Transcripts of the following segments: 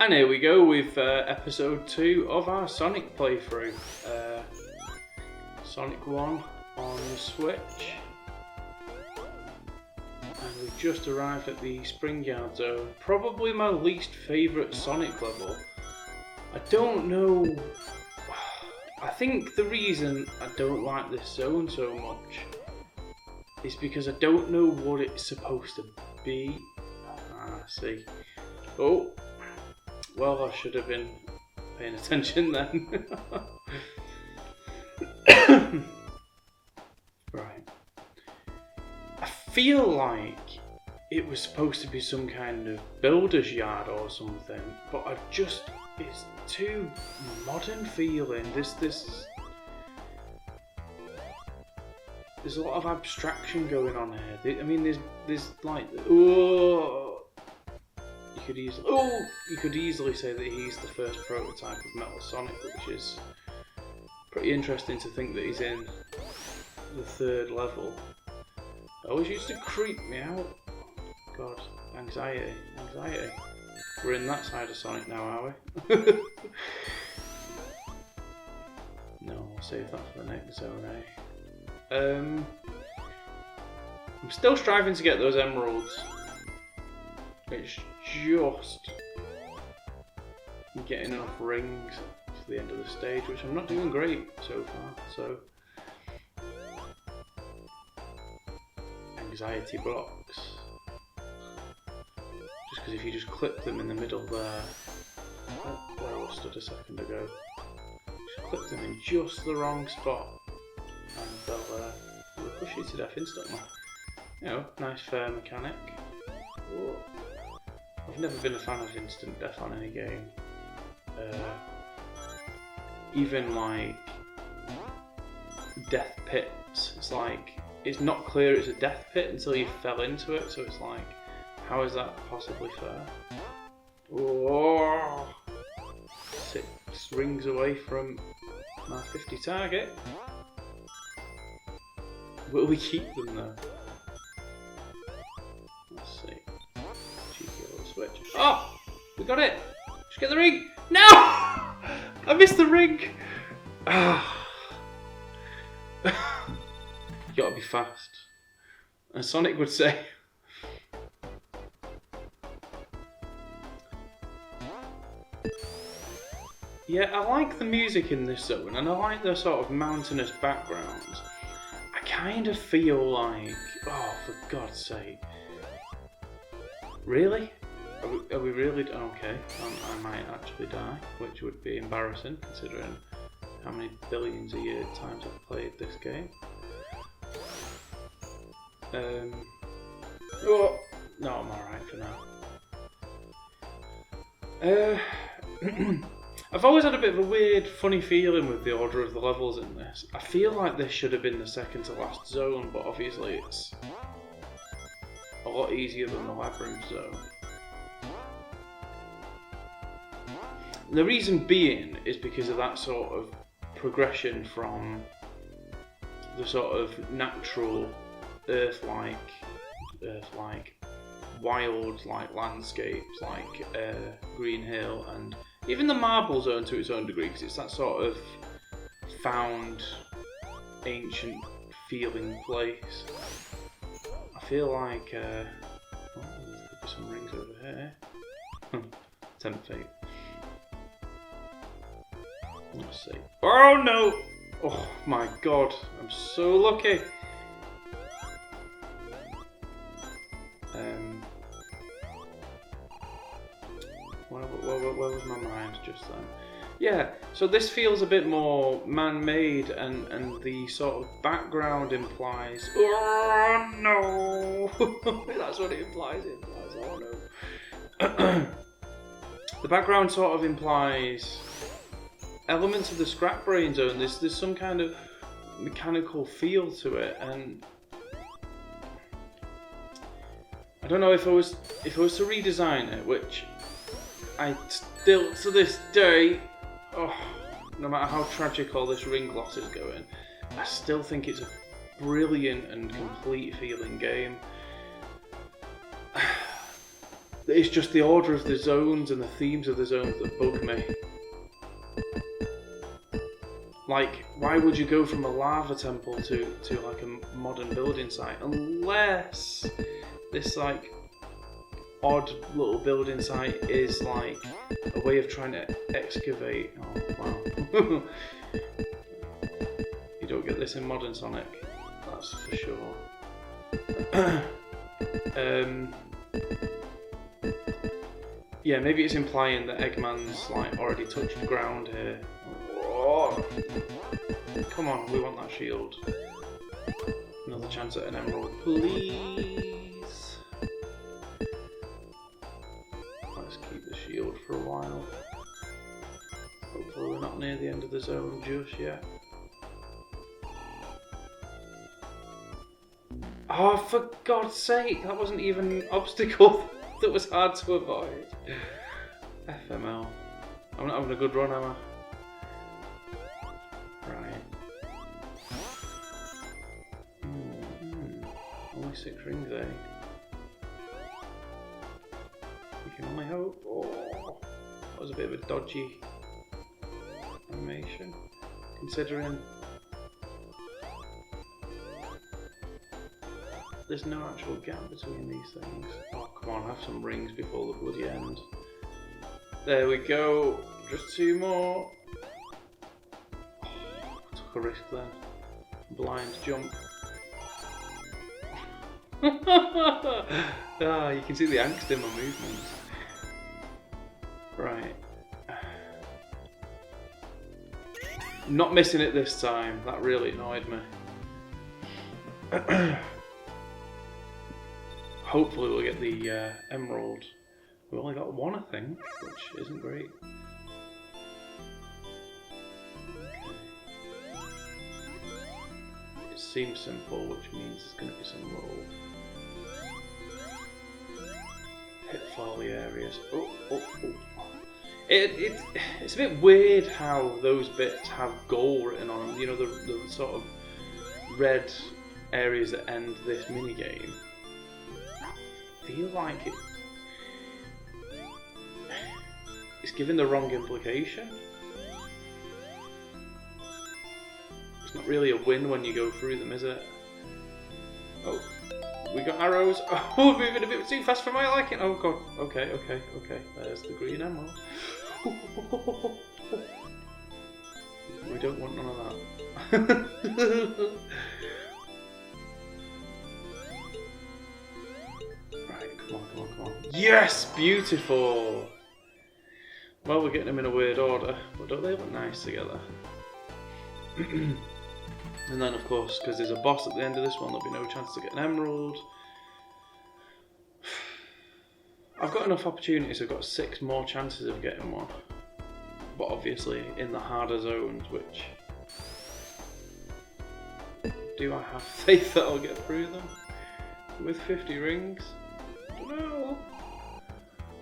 And here we go with episode 2 of our Sonic playthrough. Sonic 1 on the Switch. And we've just arrived at the Springyard Zone. Probably my least favourite Sonic level. I don't know... I think the reason I don't like this zone so much is because I don't know what it's supposed to be. See. Oh. Well, I should have been paying attention then. Right. I feel like it was supposed to be some kind of builder's yard or something, but it's too modern feeling. There's a lot of abstraction going on here. I mean, there's like, you could easily say that he's the first prototype of Metal Sonic, which is pretty interesting to think that he's in the third level. It always used to creep me out. God, anxiety. We're in that side of Sonic now, are we? No, I'll save that for the next zone, I'm still striving to get those emeralds. It's just getting enough rings to the end of the stage, which I'm not doing great so far, so... Anxiety blocks. Just because if you just clip them in the middle there... where I was stood a second ago. Just clip them in just the wrong spot, and they'll push you to death instantly. You know, nice fair mechanic. Whoa. I've never been a fan of instant death on any game. Even like death pits, it's like it's not clear it's a death pit until you fell into it, so it's like, how is that possibly fair? Oh, 6 rings away from my 50 target. Will we keep them there? Let's see. Cheeky little switch. Oh! We got it! Just get the ring! No! I missed the ring! You gotta be fast. As Sonic would say. Yeah, I like the music in this zone, and I like the sort of mountainous backgrounds. I kind of feel like... Oh, for God's sake. Really? Are we really... Okay, I might actually die, which would be embarrassing considering how many billions of times I've played this game. Oh, no, I'm alright for now. I've always had a bit of a weird, funny feeling with the order of the levels in this. I feel like this should have been the second to last zone, but obviously it's a lot easier than the Labyrinth Zone. The reason being is because of that sort of progression from the sort of natural Earth-like, wild-like landscapes like Green Hill, and even the Marble Zone to its own degree, because it's that sort of found, ancient feeling place. I feel like there could be some rings over here. Tempt fate. Let's see. Oh no! Oh my god, I'm so lucky! Where was my mind just then? Yeah, so this feels a bit more man-made, and the sort of background implies... Oh no! That's what it implies. Oh no. The background sort of implies elements of the Scrap Brain Zone. There's some kind of mechanical feel to it, and I don't know if I was to redesign it, which I still to this day, no matter how tragic all this ring gloss is going, I still think it's a brilliant and complete feeling game. It's just the order of the zones and the themes of the zones that bug me. Like, why would you go from a lava temple to like a modern building site unless this like odd little building site is like a way of trying to excavate. Oh wow. You don't get this in modern Sonic, that's for sure. Yeah, maybe it's implying that Eggman's like already touched ground here. Oh. Come on, we want that shield. Another chance at an emerald, please. Let's keep the shield for a while. Hopefully we're not near the end of the zone just yet. Oh, for God's sake, that wasn't even an obstacle that was hard to avoid. FML. I'm not having a good run, am I? Right. Only 6 rings, eh? We can only hope. Oh, that was a bit of a dodgy animation, considering there's no actual gap between these things. Oh, come on, have some rings before the bloody end. There we go. Just 2 more. Oh, I took a risk then. Blind jump. Ah, you can see the angst in my movements. Right. Not missing it this time. That really annoyed me. Hopefully we'll get the emerald. We've only got 1, I think, which isn't great. Okay. It seems simple, which means there's going to be some little pitfall areas. Oh. It's a bit weird how those bits have goal written on them. You know, the sort of red areas that end this minigame. I feel like it's giving the wrong implication. It's not really a win when you go through them, is it? Oh, we got arrows. Oh, we're moving a bit too fast for my liking. Oh god. Okay. There's the green emerald. We don't want none of that. Come on. Yes! Beautiful! Well, we're getting them in a weird order, but don't they look nice together? And then, of course, because there's a boss at the end of this one, there'll be no chance to get an emerald. I've got enough opportunities, I've got 6 more chances of getting one. But obviously, in the harder zones, which... Do I have faith that I'll get through them? With 50 rings? No.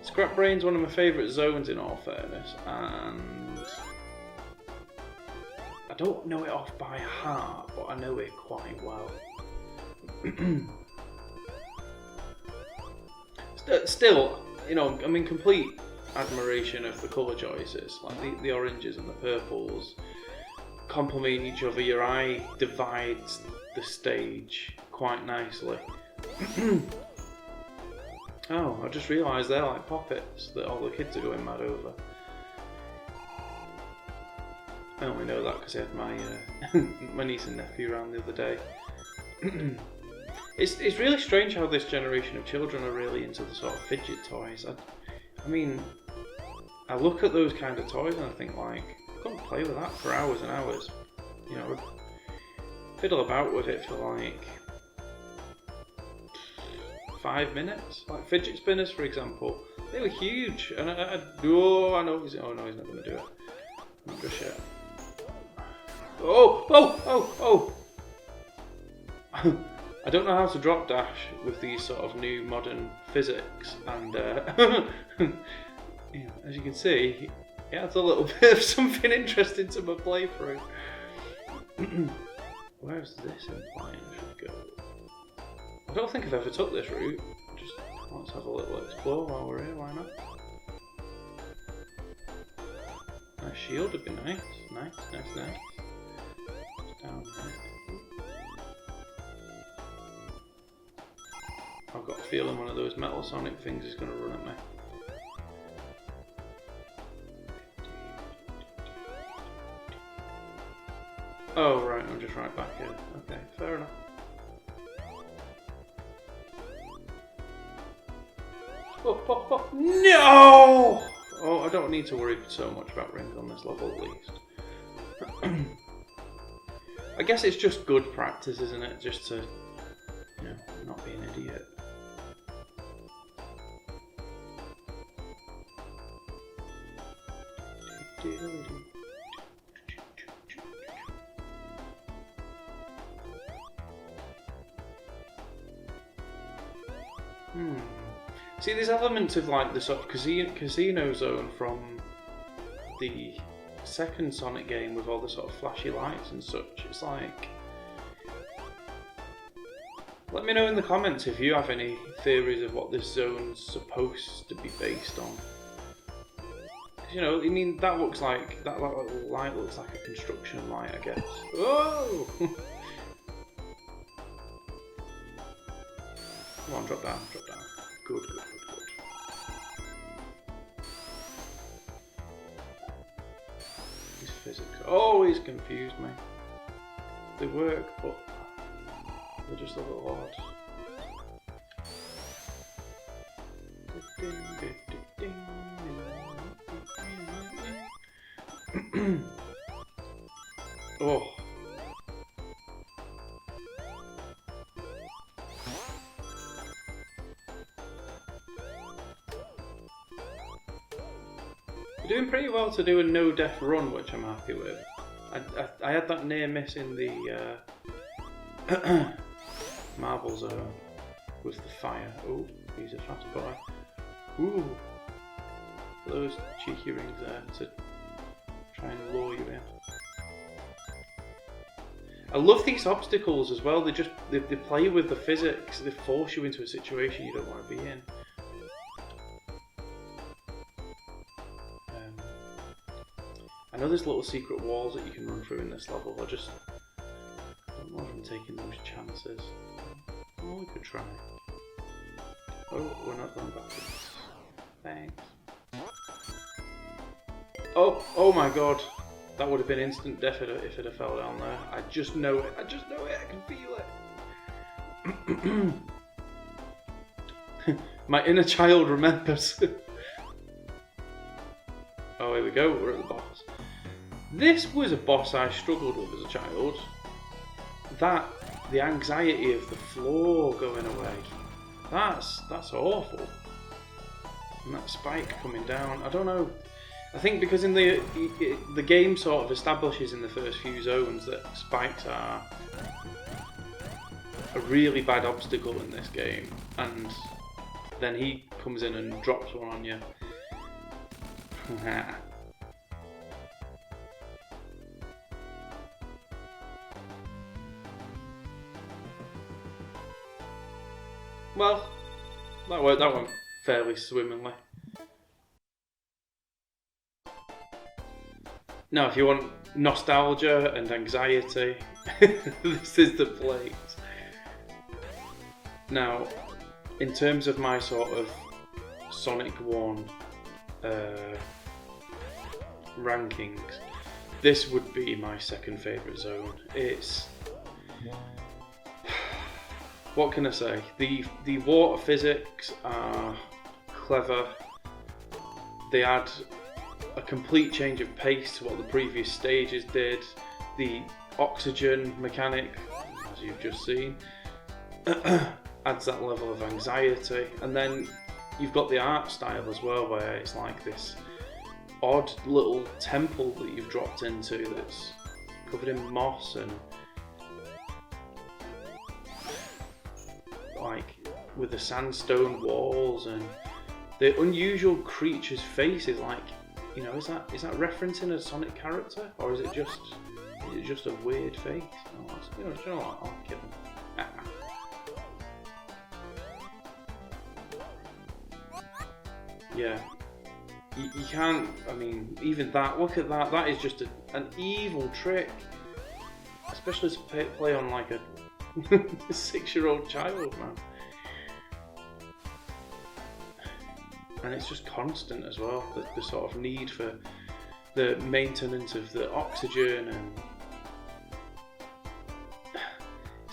Scrap Brain's one of my favourite zones in all fairness, and I don't know it off by heart, but I know it quite well. Still, you know, I'm in complete admiration of the colour choices, like the oranges and the purples complement each other. Your eye divides the stage quite nicely. Oh, I just realised they're like poppets that all the kids are going mad over. I only know that because I had my my niece and nephew around the other day. It's really strange how this generation of children are really into the sort of fidget toys. I mean, I look at those kind of toys and I think like, I couldn't play with that for hours and hours. You know, I'd fiddle about with it for like 5 minutes, like fidget spinners for example. They were huge, and I know he's not going to do it. Not just yet. Oh! I don't know how to drop dash with these sort of new modern physics, and yeah, as you can see, it adds a little bit of something interesting to my playthrough. Where's this implying I should go? I don't think I've ever took this route. Just Let's have a little explore while we're here, why not? A shield would be nice. Nice. It's down here. I've got a feeling one of those metal Sonic things is going to run at me. Oh right, I'm just right back here. Okay, fair enough. Oh, no! Oh, I don't need to worry so much about rings on this level at least. I guess it's just good practice, isn't it? Just to, you know, not be an idiot. See, there's elements of like the sort of casino zone from the second Sonic game with all the sort of flashy lights and such. It's like, let me know in the comments if you have any theories of what this zone's supposed to be based on. You know, I mean, that looks like, that light looks like a construction light, I guess. Oh! Come on, drop down. Good. These physics always confuse me. They work, but they're just a little odd. Oh. You're doing pretty well to do a no-death run, which I'm happy with. I had that near miss in the Marble Zone with the fire. Oh, he's a fast boy. Ooh, those cheeky rings there to try and lure you in. I love these obstacles as well. They play with the physics. They force you into a situation you don't want to be in. I know there's little secret walls that you can run through in this level. I just don't know if I'm taking those chances. Oh, we could try. Oh, we're not going backwards. Thanks. Oh my god. That would have been instant death if it had fell down there. I just know it. I can feel it. My inner child remembers. Oh, here we go. We're at the boss. This was a boss I struggled with as a child. The anxiety of the floor going away. That's awful. And that spike coming down. I don't know. I think because in the game sort of establishes in the first few zones that spikes are a really bad obstacle in this game, and then he comes in and drops one on you. Well, that went fairly swimmingly. Now, if you want nostalgia and anxiety, this is the place. Now, in terms of my sort of Sonic 1 rankings, this would be my second favourite zone. It's... what can I say? The water physics are clever. They add a complete change of pace to what the previous stages did. The oxygen mechanic, as you've just seen, adds that level of anxiety. And then you've got the art style as well, where it's like this odd little temple that you've dropped into that's covered in moss and like with the sandstone walls, and the unusual creature's face is like, you know, is that referencing a Sonic character, or is it just a weird face? Oh, you know what? I'll kill him. yeah, you can't. I mean, even that. Look at that. That is just an evil trick, especially to play on like a 6-year-old child, man. And it's just constant as well. The sort of need for the maintenance of the oxygen, and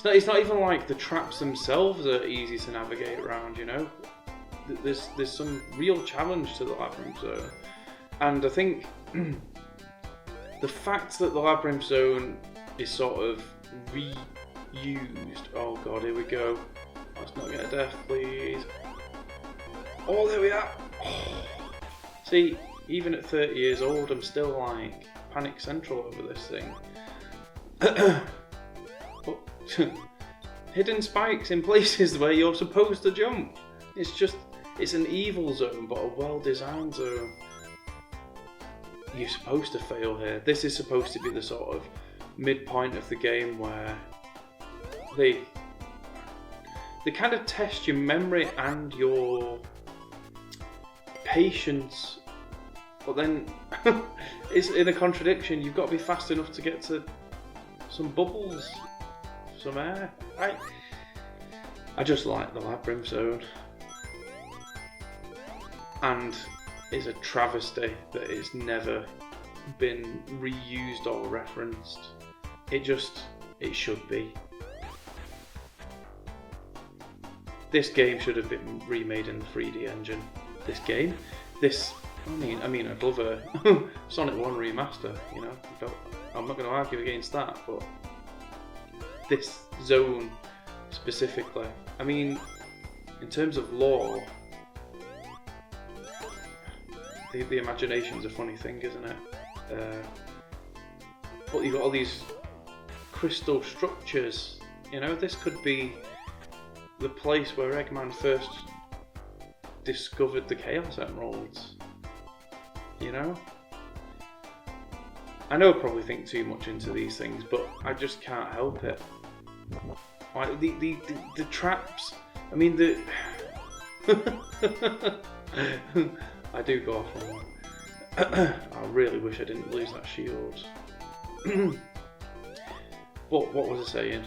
it's not even like the traps themselves are easy to navigate around. You know, there's some real challenge to the Labyrinth Zone, and I think the fact that the Labyrinth Zone is sort of reused. Oh god, here we go. Let's not get a death, please. Oh, there we are. Oh. See, even at 30 years old, I'm still like panic central over this thing. Hidden spikes in places where you're supposed to jump. It's an evil zone, but a well-designed zone. You're supposed to fail here. This is supposed to be the sort of midpoint of the game where they kind of test your memory and your patience, but then it's in a contradiction. You've got to be fast enough to get to some bubbles, some air. I just like the Labyrinth Zone, and it's a travesty that it's never been reused or referenced. It should be. This game should have been remade in the 3D engine. I mean, I'd love a Sonic 1 remaster, you know. I'm not going to argue against that, but this zone specifically, I mean, in terms of lore, the imagination's a funny thing, isn't it? But you've got all these crystal structures, you know. This could be the place where Eggman first discovered the Chaos Emeralds, you know? I know I probably think too much into these things, but I just can't help it. Like the traps, I mean I do go off on one. I really wish I didn't lose that shield. But what was I saying?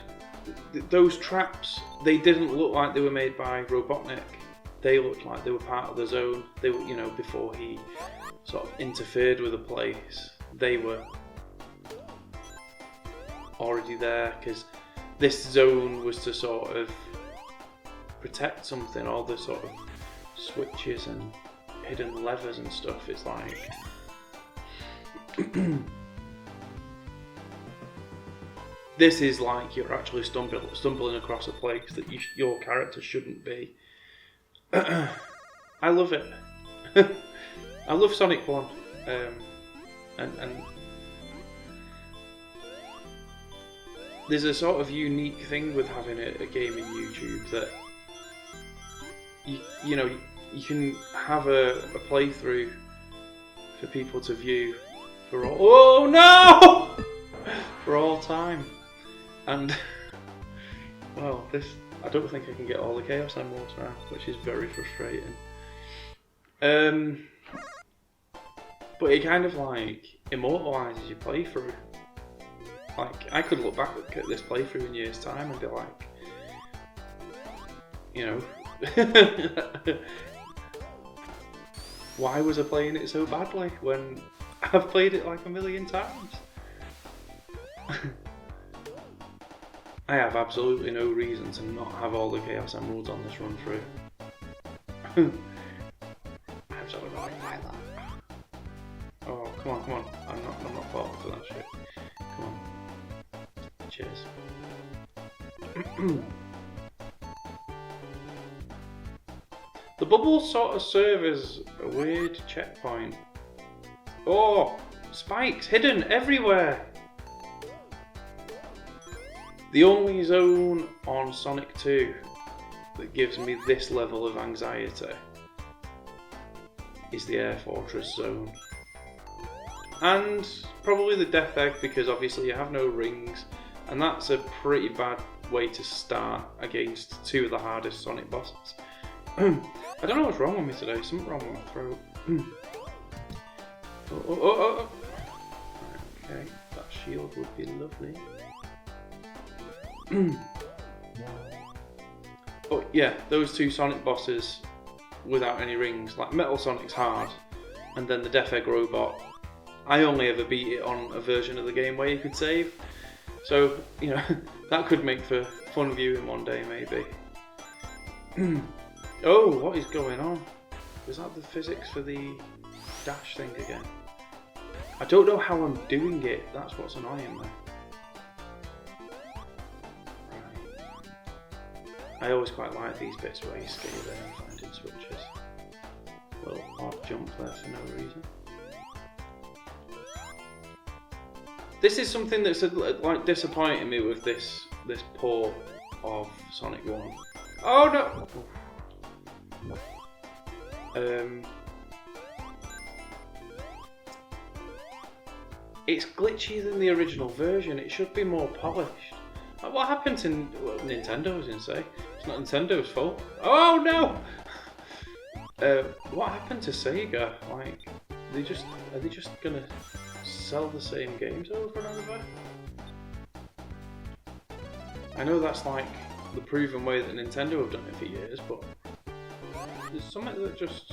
Those traps, they didn't look like they were made by Robotnik. They looked like they were part of the zone. They were, you know, before he sort of interfered with the place, they were already there, because this zone was to sort of protect something. All the sort of switches and hidden levers and stuff, it's like this is like you're actually stumbling across a place that your character shouldn't be. I love it. I love Sonic 1, and there's a sort of unique thing with having a game in YouTube that you know, you can have a playthrough for people to view for all. Oh no! For all time, and well, I don't think I can get all the Chaos Emeralds now, which is very frustrating. But it kind of like immortalises your playthrough. Like, I could look back at this playthrough in years' time and be like, you know, why was I playing it so badly when I've played it like a million times? I have absolutely no reason to not have all the Chaos Emeralds on this run through. I'm so annoyed by that. Oh, come on. I'm not falling for that shit. Come on. Cheers. The bubbles sort of serve as a weird checkpoint. Oh, spikes hidden everywhere. The only zone on Sonic 2 that gives me this level of anxiety is the Air Fortress zone. And probably the Death Egg, because obviously you have no rings, and that's a pretty bad way to start against two of the hardest Sonic bosses. I don't know what's wrong with me today. Something wrong with my throat. Oh. Okay, that shield would be lovely. But yeah, those two Sonic bosses without any rings, like Metal Sonic's hard, and then the Death Egg Robot, I only ever beat it on a version of the game where you could save. So, you know, that could make for fun viewing one day, maybe. Oh, what is going on? Was that the physics for the dash thing again? I don't know how I'm doing it, that's what's annoying me. I always quite like these bits where you scale in and finding switches. Little odd jump there for no reason. This is something that's like disappointing me with this port of Sonic 1. Oh no! It's glitchier than the original version. It should be more polished. What happened to Nintendo? I was going to say it's not Nintendo's fault. Oh no! What happened to Sega? Like, are they just gonna sell the same games over and over? I know that's like the proven way that Nintendo have done it for years, but there's something that just,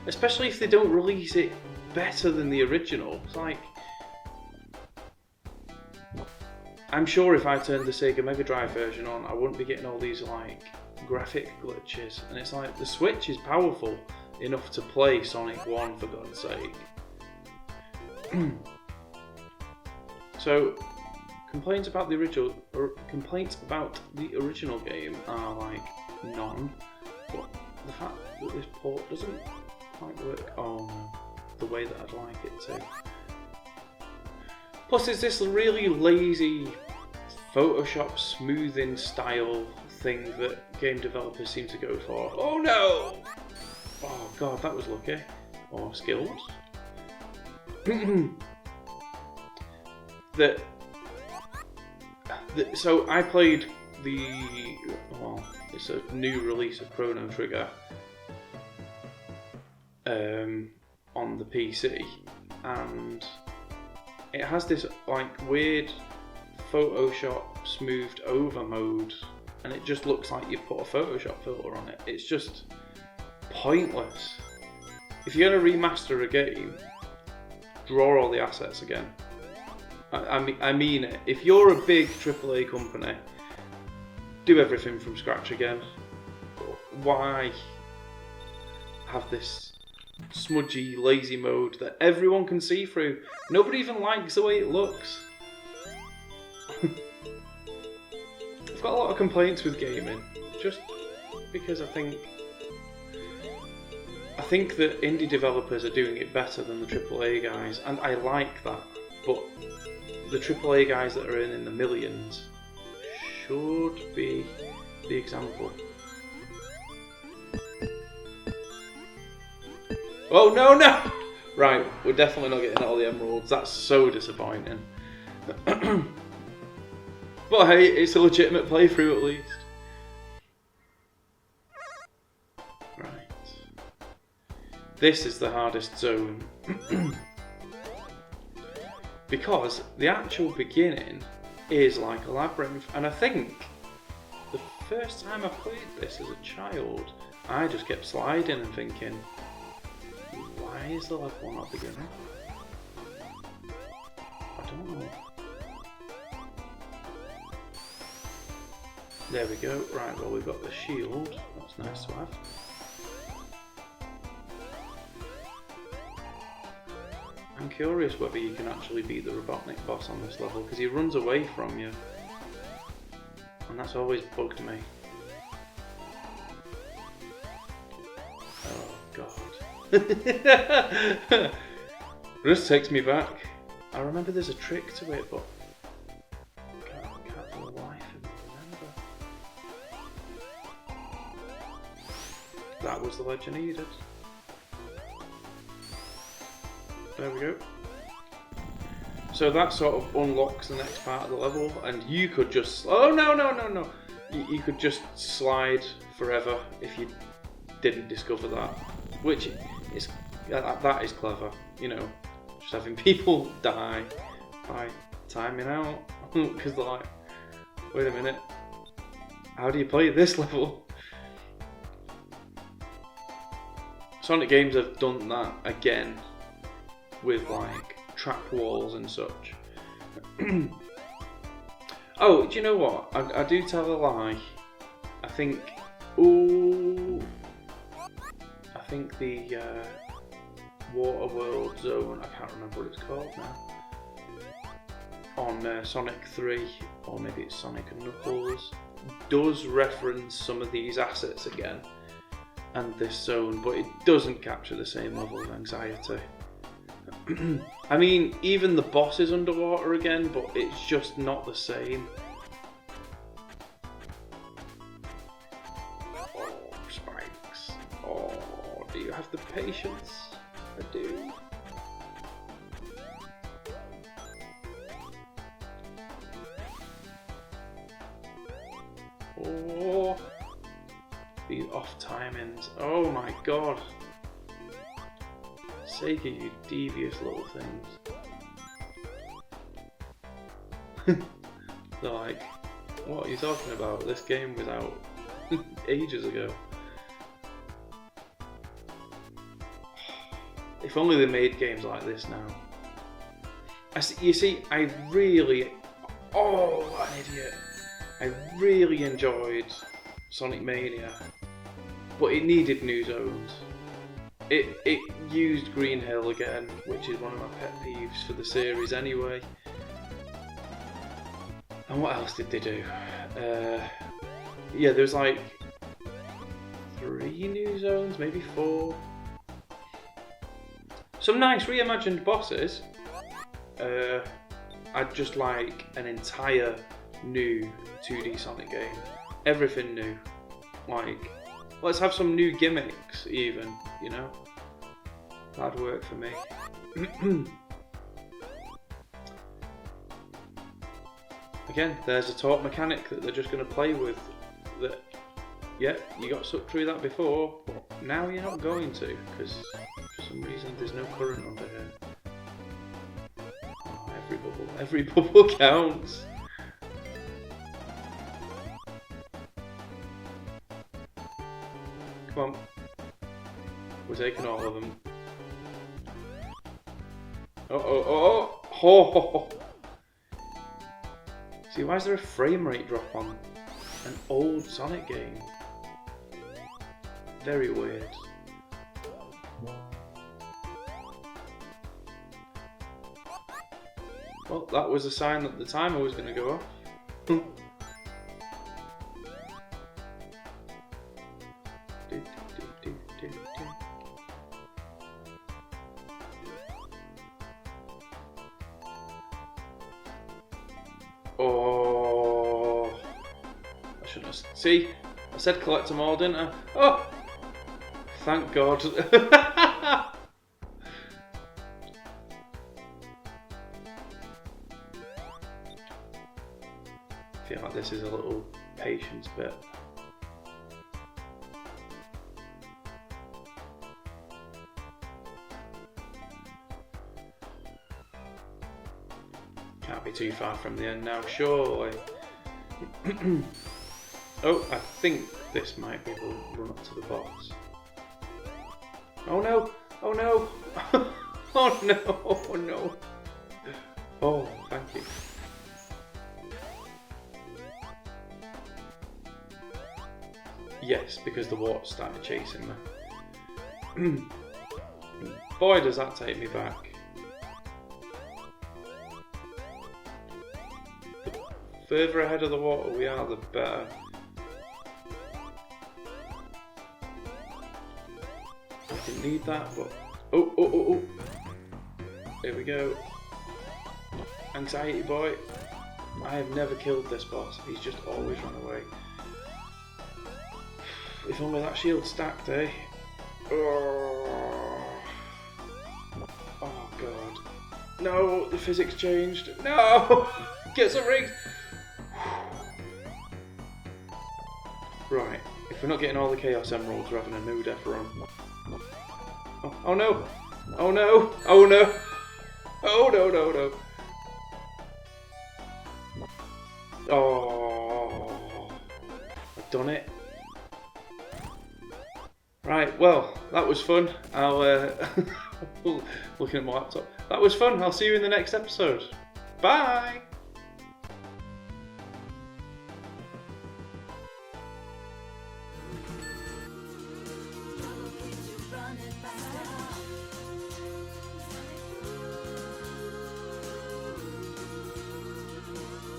especially if they don't release it better than the original, it's like, I'm sure if I turned the Sega Mega Drive version on, I wouldn't be getting all these like graphic glitches. And it's like, the Switch is powerful enough to play Sonic 1, for God's sake. So, complaints about the original game are like none, but the fact that this port doesn't quite work the way that I'd like it to. Plus, it's this really lazy Photoshop smoothing style thing that game developers seem to go for. Oh no! Oh god, that was lucky. Or skills. So I played it's a new release of Chrono Trigger on the PC, and it has this like weird Photoshop smoothed over mode, and it just looks like you've put a Photoshop filter on it. It's just pointless. If you're going to remaster a game, draw all the assets again. I mean it. If you're a big AAA company, do everything from scratch again. Why have this smudgy, lazy mode that everyone can see through? Nobody even likes the way it looks. I've got a lot of complaints with gaming, just because I think that indie developers are doing it better than the AAA guys, and I like that, but the AAA guys that are in the millions should be the example. Oh no! Right, we're definitely not getting all the emeralds. That's so disappointing. But hey, it's a legitimate playthrough at least. Right. This is the hardest zone. Because the actual beginning is like a labyrinth, and I think the first time I played this as a child, I just kept sliding and thinking, why is the level not beginning? I don't know. There we go. Right, well, we've got the shield. That's nice to have. I'm curious whether you can actually beat the Robotnik boss on this level, because he runs away from you. And that's always bugged me. Oh, God. It just takes me back. I remember there's a trick to it, but I can't for the life of me remember. That was the ledge I needed. There we go. So that sort of unlocks the next part of the level, and you could just... Oh, no! You could just slide forever if you didn't discover that, which is that is clever, you know, just having people die by timing out because they're like, wait a minute, how do you play this level? Sonic games have done that again with like trap walls and such. Oh, do you know what? I do tell a lie. I think the Waterworld Zone, I can't remember what it's called now, on Sonic 3, or maybe it's Sonic and Knuckles, does reference some of these assets again, and this zone, but it doesn't capture the same level of anxiety. I mean, even the boss is underwater again, but it's just not the same. Oh, spikes. Oh, do you have the patience? I do. Oh, these off timings. Oh my god. Sega, you devious little things. They're like, what are you talking about? This game was out ages ago. If only they made games like this now. You see, I really... Oh, what an idiot. I really enjoyed Sonic Mania, but it needed new zones. It used Green Hill again, which is one of my pet peeves for the series anyway. And what else did they do? Yeah, there's like 3 new zones, maybe 4. Some nice reimagined bosses. I'd just like an entire new 2D Sonic game. Everything new. Like, let's have some new gimmicks even, you know? That'd work for me. Again, there's a torque mechanic that they're just going to play with. That, yeah, you got sucked through that before, but now you're not going to, because for some reason there's no current under here. Oh, every bubble counts. Come on. We're taking all of them. Oh. See, why is there a frame rate drop on an old Sonic game? Very weird. Well, that was a sign that the timer was going to go off. Oh, I shouldn't have. See, I said collect them all, didn't I? Oh, thank God. I feel like this is a little patience bit. Can't be too far from the end now, surely. Oh, I think this might be the run up to the boss. Oh no! Oh no! Oh no! Oh no! Oh, thank you. Yes, because the water started chasing me. Boy, does that take me back. The further ahead of the water we are, the better. I didn't need that, but... Oh. There we go. Anxiety boy. I have never killed this boss. He's just always run away. If only that shield stacked, eh? Oh god. No, the physics changed. No! Get some rings! Right, if If we're not getting all the Chaos Emeralds, we're having a no death run. Oh no! Oh no! Oh no! Oh no no no! Oh, I've done it. Right, well, that was fun. I'll looking at my laptop. That was fun. I'll see you in the next episode. Bye.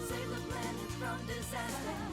Save the planet from disaster.